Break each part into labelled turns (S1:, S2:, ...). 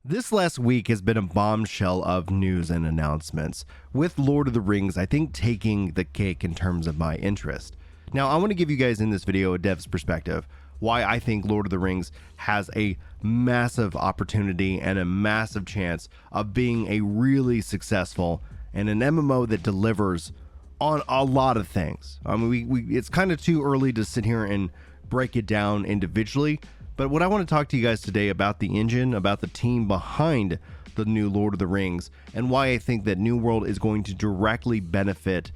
S1: This last week has been a bombshell of news and announcements, with Lord of the Rings, I think, taking the cake in terms of my interest. Now, I want to give you guys in this video a dev's perspective why I think Lord of the Rings has a massive opportunity and a massive chance of being a really successful and an MMO that delivers on a lot of things. I mean, it's kind of too early to sit here and break it down individually. But what I want to talk to you guys today about the engine, about the team behind the new Lord of the Rings, and why I think that New World is going to directly benefit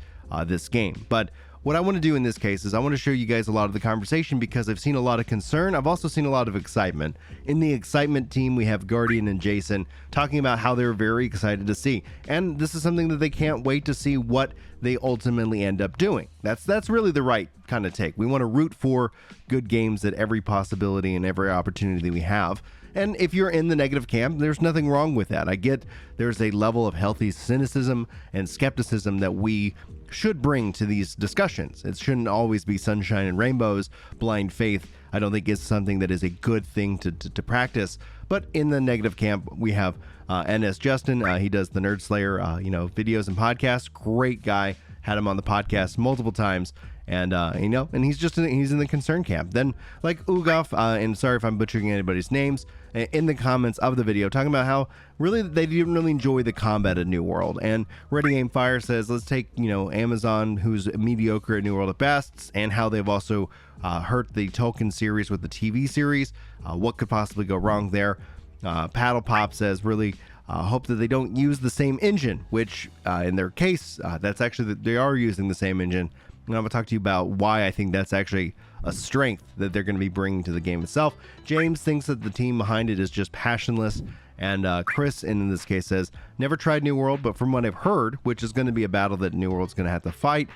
S1: this game. But what I want to do in this case is I want to show you guys a lot of the conversation because I've seen a lot of concern. I've also seen a lot of excitement. In the excitement team, we have Guardian and Jason talking about how they're very excited to see. And this is something that they can't wait to see what they ultimately end up doing. That's really the right kind of take. We want to root for good games at every possibility and every opportunity we have. And if you're in the negative camp, there's nothing wrong with that. I get there's a level of healthy cynicism and skepticism that we should bring to these discussions. It shouldn't always be sunshine and rainbows. Blind faith, I don't think, is something that is a good thing to practice. But in the negative camp, we have NS Justin. He does the Nerd Slayer, videos and podcasts. Great guy. Had him on the podcast multiple times. And, and he's in the concern camp. Then, like Ugaf, and sorry if I'm butchering anybody's names, in the comments of the video, talking about how really they didn't really enjoy the combat at New World. And Ready Aim Fire says, let's take, Amazon, who's mediocre at New World at best, and how they've also hurt the Tolkien series with the TV series. What could possibly go wrong there? Paddle Pop says, really hope that they don't use the same engine, which in their case, that's actually, they are using the same engine. And I'm going to talk to you about why I think that's actually a strength that they're going to be bringing to the game itself. James thinks that the team behind it is just passionless. And Chris, in this case, says, never tried New World, but from what I've heard, which is going to be a battle that New World's going to have to fight,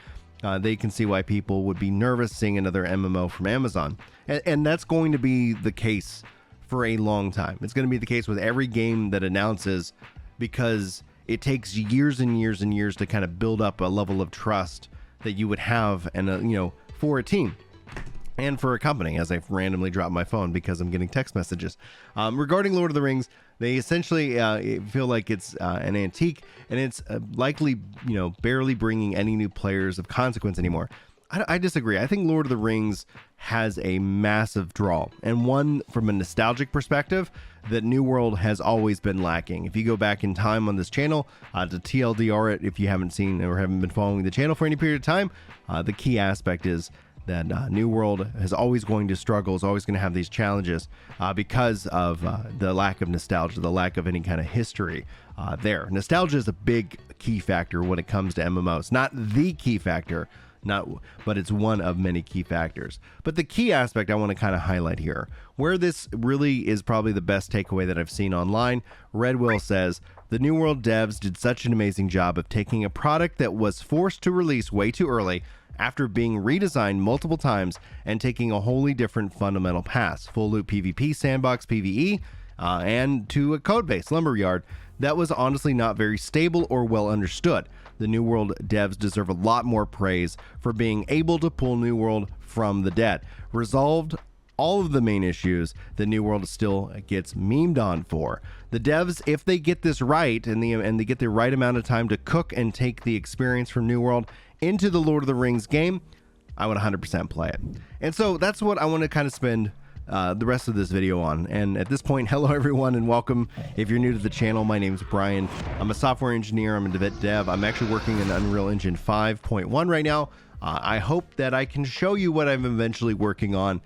S1: they can see why people would be nervous seeing another MMO from Amazon. And that's going to be the case for a long time. It's going to be the case with every game that announces, because it takes years and years and years to kind of build up a level of trust that you would have, and for a team and for a company, as I randomly dropped my phone because I'm getting text messages. Regarding Lord of the Rings, they essentially feel like it's an antique, and it's likely, barely bringing any new players of consequence anymore. I disagree. I think Lord of the Rings has a massive draw, and one from a nostalgic perspective that New World has always been lacking. If you go back in time on this channel, to TLDR it, if you haven't seen or haven't been following the channel for any period of time, the key aspect is that New World is always going to struggle, is always going to have these challenges because of the lack of nostalgia, the lack of any kind of history there. Nostalgia is a big key factor when it comes to MMOs. Not the key factor, but it's one of many key factors. But the key aspect I want to kind of highlight here, where this really is probably the best takeaway that I've seen online, Redwill says, the New World devs did such an amazing job of taking a product that was forced to release way too early after being redesigned multiple times and taking a wholly different fundamental path, full loop PvP, sandbox PvE, and to a code-based Lumberyard that was honestly not very stable or well understood. The New World devs deserve a lot more praise for being able to pull New World from the dead. Resolved all of the main issues that New World still gets memed on for. The devs, if they get this right and they get the right amount of time to cook and take the experience from New World into the Lord of the Rings game, I would 100% play it. And so that's what I want to kind of spend the rest of this video on. And at this point, hello everyone and welcome. If you're new to the channel, my name's Brian. I'm a software engineer. I'm a dev. I'm actually working in Unreal Engine 5.1 right now. I hope that I can show you what I'm eventually working on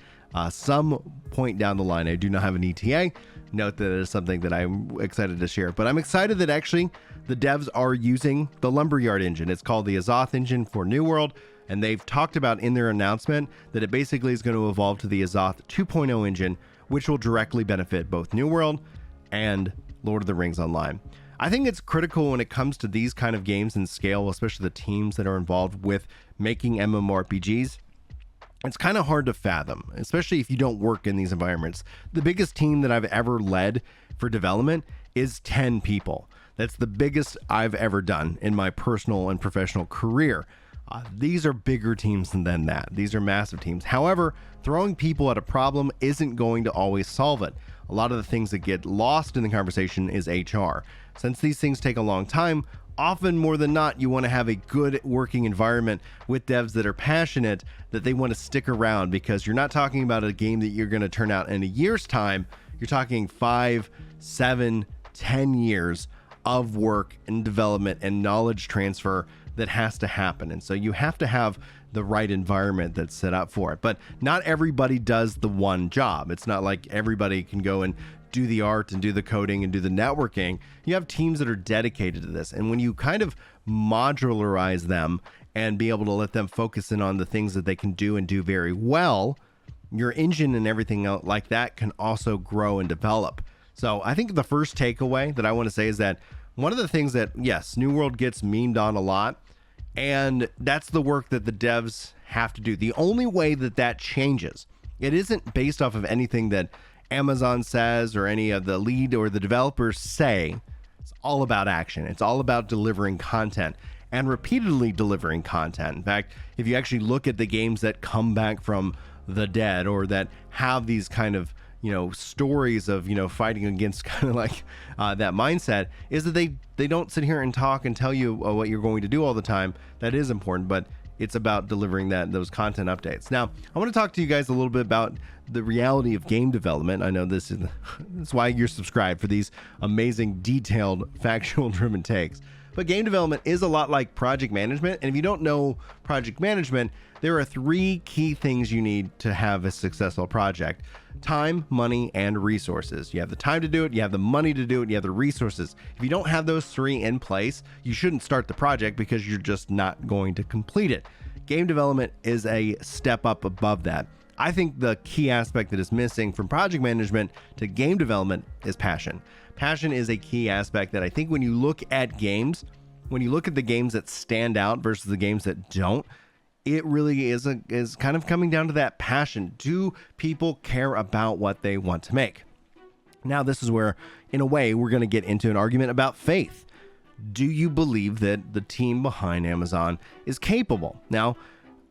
S1: some point down the line. I do not have an ETA. Note that it is something that I'm excited to share, but I'm excited that actually the devs are using the Lumberyard engine. It's called the Azoth engine for New World. And they've talked about in their announcement that it basically is going to evolve to the Azoth 2.0 engine, which will directly benefit both New World and Lord of the Rings Online. I think it's critical when it comes to these kind of games and scale, especially the teams that are involved with making MMORPGs. It's kind of hard to fathom, especially if you don't work in these environments. The biggest team that I've ever led for development is 10 people. That's the biggest I've ever done in my personal and professional career. These are bigger teams than that. These are massive teams. However, throwing people at a problem isn't going to always solve it. A lot of the things that get lost in the conversation is HR. Since these things take a long time, often more than not, you want to have a good working environment with devs that are passionate, that they want to stick around, because you're not talking about a game that you're going to turn out in a year's time. You're talking 5, 7, 10 years of work and development and knowledge transfer that has to happen. And so you have to have the right environment that's set up for it. But not everybody does the one job. It's not like everybody can go and do the art and do the coding and do the networking. You have teams that are dedicated to this. And when you kind of modularize them and be able to let them focus in on the things that they can do and do very well, your engine and everything else like that can also grow and develop. So I think the first takeaway that I want to say is that one of the things that, yes, New World gets memed on a lot, and that's the work that the devs have to do. The only way that that changes, it isn't based off of anything that Amazon says or any of the lead or the developers say. It's all about action. It's all about delivering content and repeatedly delivering content. In fact, if you actually look at the games that come back from the dead or that have these kind of, stories of, fighting against kind of like that mindset, is that they don't sit here and talk and tell you what you're going to do all the time. That is important, but it's about delivering those content updates. Now, I want to talk to you guys a little bit about the reality of game development. I know that's why you're subscribed, for these amazing, detailed, factual-driven takes. But game development is a lot like project management. And if you don't know project management, there are 3 key things you need to have a successful project: time, money, and resources. You have the time to do it, you have the money to do it, you have the resources. If you don't have those 3 in place, you shouldn't start the project, because you're just not going to complete it. Game development is a step up above that. I think the key aspect that is missing from project management to game development is passion. Passion is a key aspect that I think when you look at games, when you look at the games that stand out versus the games that don't, it really is kind of coming down to that passion. Do people care about what they want to make? Now, this is where, in a way, we're going to get into an argument about faith. Do you believe that the team behind Amazon is capable? Now,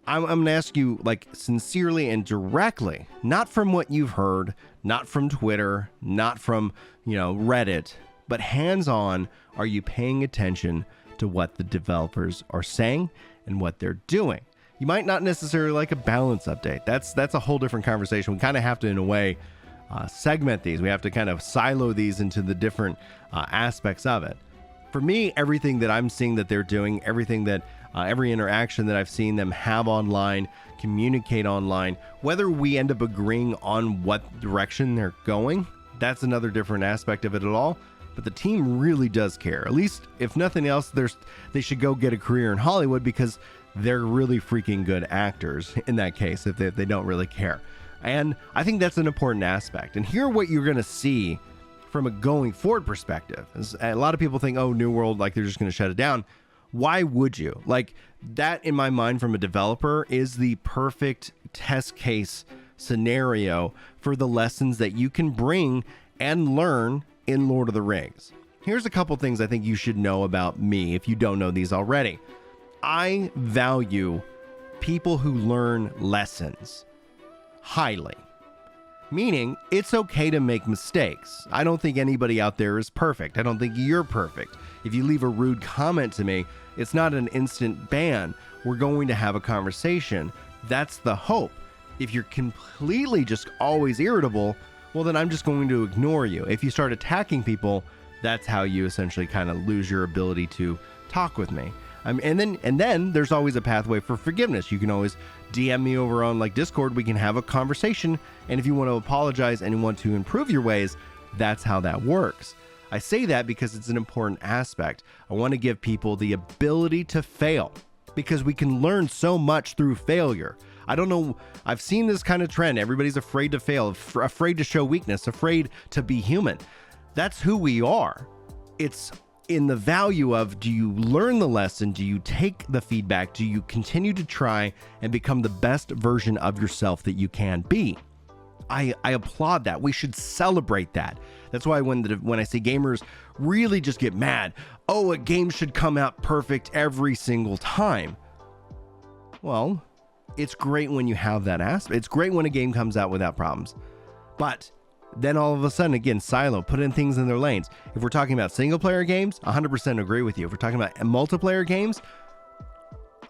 S1: I'm going to ask you, sincerely and directly, not from what you've heard, not from Twitter, not from, Reddit, but hands-on, are you paying attention to what the developers are saying and what they're doing? You might not necessarily like a balance update. That's a whole different conversation. We kind of have to, in a way, segment these. We have to kind of silo these into the different aspects of it. For me, everything that I'm seeing that they're doing, everything that every interaction that I've seen them have online, communicate online, whether we end up agreeing on what direction they're going, that's another different aspect of it at all. But the team really does care. At least, if nothing else, they should go get a career in Hollywood, because they're really freaking good actors in that case, if they don't really care. And I think that's an important aspect. And here, what you're going to see from a going forward perspective is, a lot of people think, oh, New World, they're just going to shut it down. Why would you? That, in my mind, from a developer, is the perfect test case scenario for the lessons that you can bring and learn in Lord of the Rings. Here's a couple things I think you should know about me if you don't know these already. I value people who learn lessons highly. Meaning, it's okay to make mistakes. I don't think anybody out there is perfect. I don't think you're perfect. If you leave a rude comment to me, it's not an instant ban. We're going to have a conversation. That's the hope. If you're completely just always irritable, well, then I'm just going to ignore you. If you start attacking people, that's how you essentially kind of lose your ability to talk with me. And then there's always a pathway for forgiveness. You can always DM me over on Discord. We can have a conversation. And if you want to apologize and you want to improve your ways, that's how that works. I say that because it's an important aspect. I want to give people the ability to fail, because we can learn so much through failure. I don't know. I've seen this kind of trend. Everybody's afraid to fail, afraid to show weakness, afraid to be human. That's who we are. It's in the value of, do you learn the lesson? Do you take the feedback? Do you continue to try and become the best version of yourself that you can be? I applaud that. We should celebrate that. That's why when I see gamers really just get mad, oh, a game should come out perfect every single time. Well, it's great when you have that aspect. It's great when a game comes out without problems. But then all of a sudden, again, silo, put in things in their lanes. If we're talking about single player games, 100% agree with you. If we're talking about multiplayer games,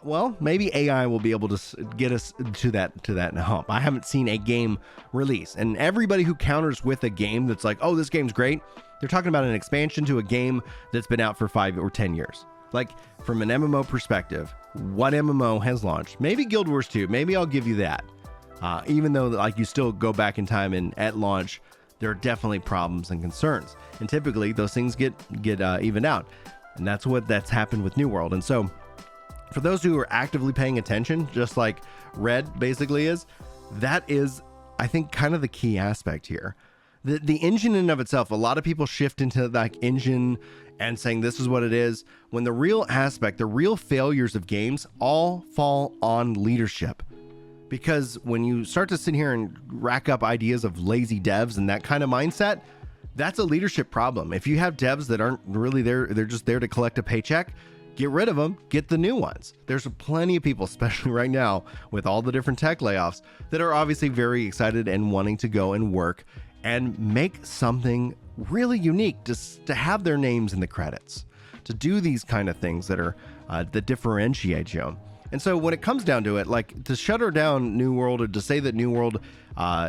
S1: well, maybe AI will be able to get us to that hump. I haven't seen a game release, and everybody who counters with a game that's like, oh, this game's great, they're talking about an expansion to a game that's been out for 5 or 10 years. Like, from an MMO perspective, what MMO has launched? Maybe Guild Wars 2, maybe I'll give you that. Even though, like, you still go back in time and at launch, there are definitely problems and concerns. And typically, those things get evened out. And that's happened with New World. And so, for those who are actively paying attention, just like Red basically is, that is, I think, kind of the key aspect here. The engine in and of itself, a lot of people shift into like engine and saying this is what it is, when the real aspect, the real failures of games all fall on leadership. Because when you start to sit here and rack up ideas of lazy devs and that kind of mindset, that's a leadership problem. If you have devs that aren't really there, they're just there to collect a paycheck, get rid of them, get the new ones. There's plenty of people, especially right now with all the different tech layoffs, that are obviously very excited and wanting to go and work and make something really unique, just to have their names in the credits, to do these kind of things that are that differentiate you. And so when it comes down to it, like, to shutter down New World, or to say that New World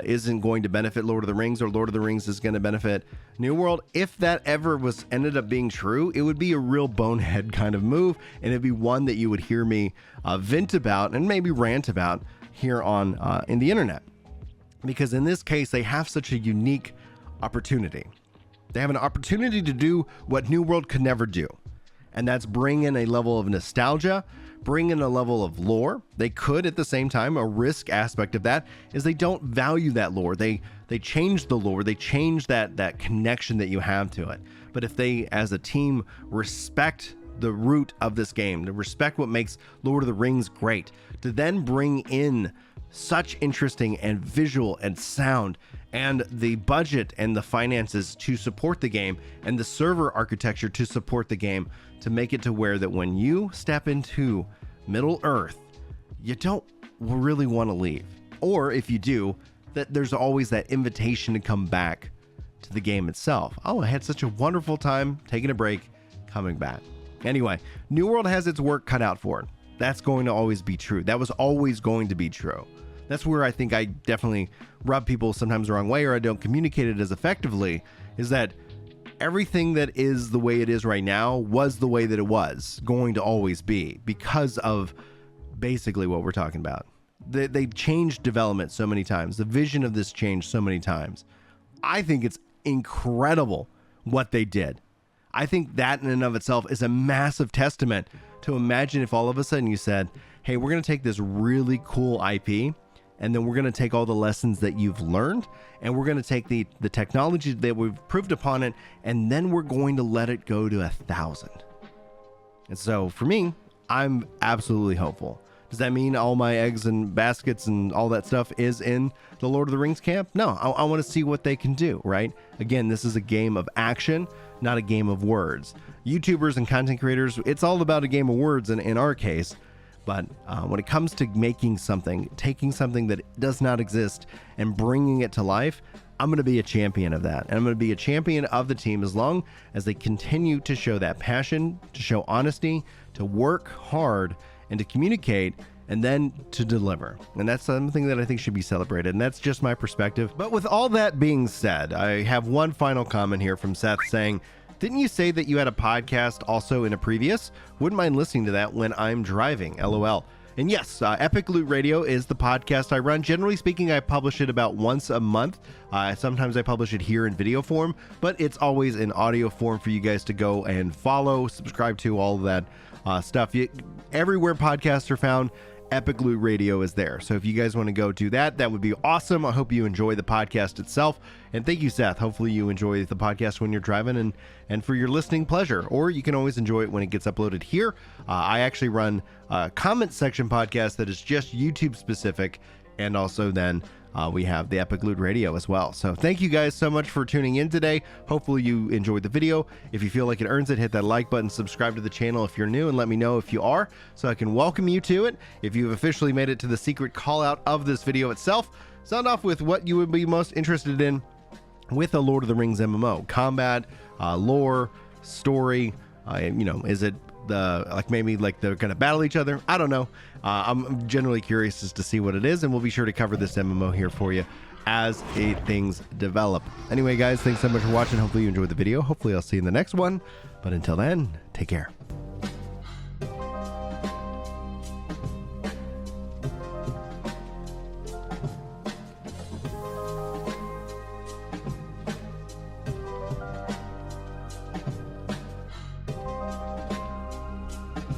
S1: isn't going to benefit Lord of the Rings, or Lord of the Rings is going to benefit New World, if that ever ended up being true, it would be a real bonehead kind of move, and it'd be one that you would hear me vent about and maybe rant about here on in the internet. Because in this case, they have such a unique opportunity. They have an opportunity to do what New World could never do, and that's bring in a level of nostalgia, bring in a level of lore. They could, at the same time, a risk aspect of that is they don't value that lore. They change the lore. They change that connection that you have to it. But if they, as a team, respect the root of this game, to respect what makes Lord of the Rings great, to then bring in such interesting and visual and sound and the budget and the finances to support the game and the server architecture to support the game, to make it to where that when you step into Middle Earth, you don't really want to leave. Or if you do, that there's always that invitation to come back to the game itself. Oh, I had such a wonderful time taking a break, coming back. Anyway, New World has its work cut out for it. That's going to always be true. That was always going to be true. That's where I think I definitely rub people sometimes the wrong way, or I don't communicate it as effectively, is that everything that is the way it is right now was the way that it was going to always be, because of basically what we're talking about. They changed development so many times. The vision of this changed so many times. I think it's incredible what they did. I think that in and of itself is a massive testament to imagine if all of a sudden you said, hey, we're going to take this really cool IP, and then we're going to take all the lessons that you've learned, and we're going to take the technology that we've proved upon it, and then we're going to let it go to 1,000. And so for me, I'm absolutely hopeful. Does that mean all my eggs and baskets and all that stuff is in the Lord of the Rings camp? No, I want to see what they can do, right? Again, this is a game of action, not a game of words. YouTubers and content creators, it's all about a game of words in our case. But when it comes to making something, taking something that does not exist and bringing it to life, I'm going to be a champion of that. And I'm going to be a champion of the team as long as they continue to show that passion, to show honesty, to work hard, and to communicate, and then to deliver. And that's something that I think should be celebrated. And that's just my perspective. But with all that being said, I have one final comment here from Seth saying, didn't you say that you had a podcast also in a previous? Wouldn't mind listening to that when I'm driving, LOL. And yes, Epic Loot Radio is the podcast I run. Generally speaking, I publish it about once a month. Sometimes I publish it here in video form, but it's always in audio form for you guys to go and follow, subscribe to, all of that stuff. Everywhere podcasts are found, Epic Loot Radio is there. So if you guys want to go do that, that would be awesome. I hope you enjoy the podcast itself. And thank you, Seth. Hopefully you enjoy the podcast when you're driving and for your listening pleasure. Or you can always enjoy it when it gets uploaded here. I actually run a comment section podcast that is just YouTube specific. And also then we have the Epic Loot Radio as well. So thank you guys so much for tuning in today. Hopefully you enjoyed the video. If you feel like it earns it, hit that like button, subscribe to the channel if you're new, and let me know if you are so I can welcome you to it. If you've officially made it to the secret call out of this video itself, sound off with what you would be most interested in with a Lord of the Rings MMO. Combat, lore, story, is it maybe they're gonna battle each other? I don't know. I'm generally curious as to see what it is, and we'll be sure to cover this MMO here for you as things develop. Anyway, guys, thanks so much for watching. Hopefully you enjoyed the video. Hopefully I'll see you in the next one. But until then, take care.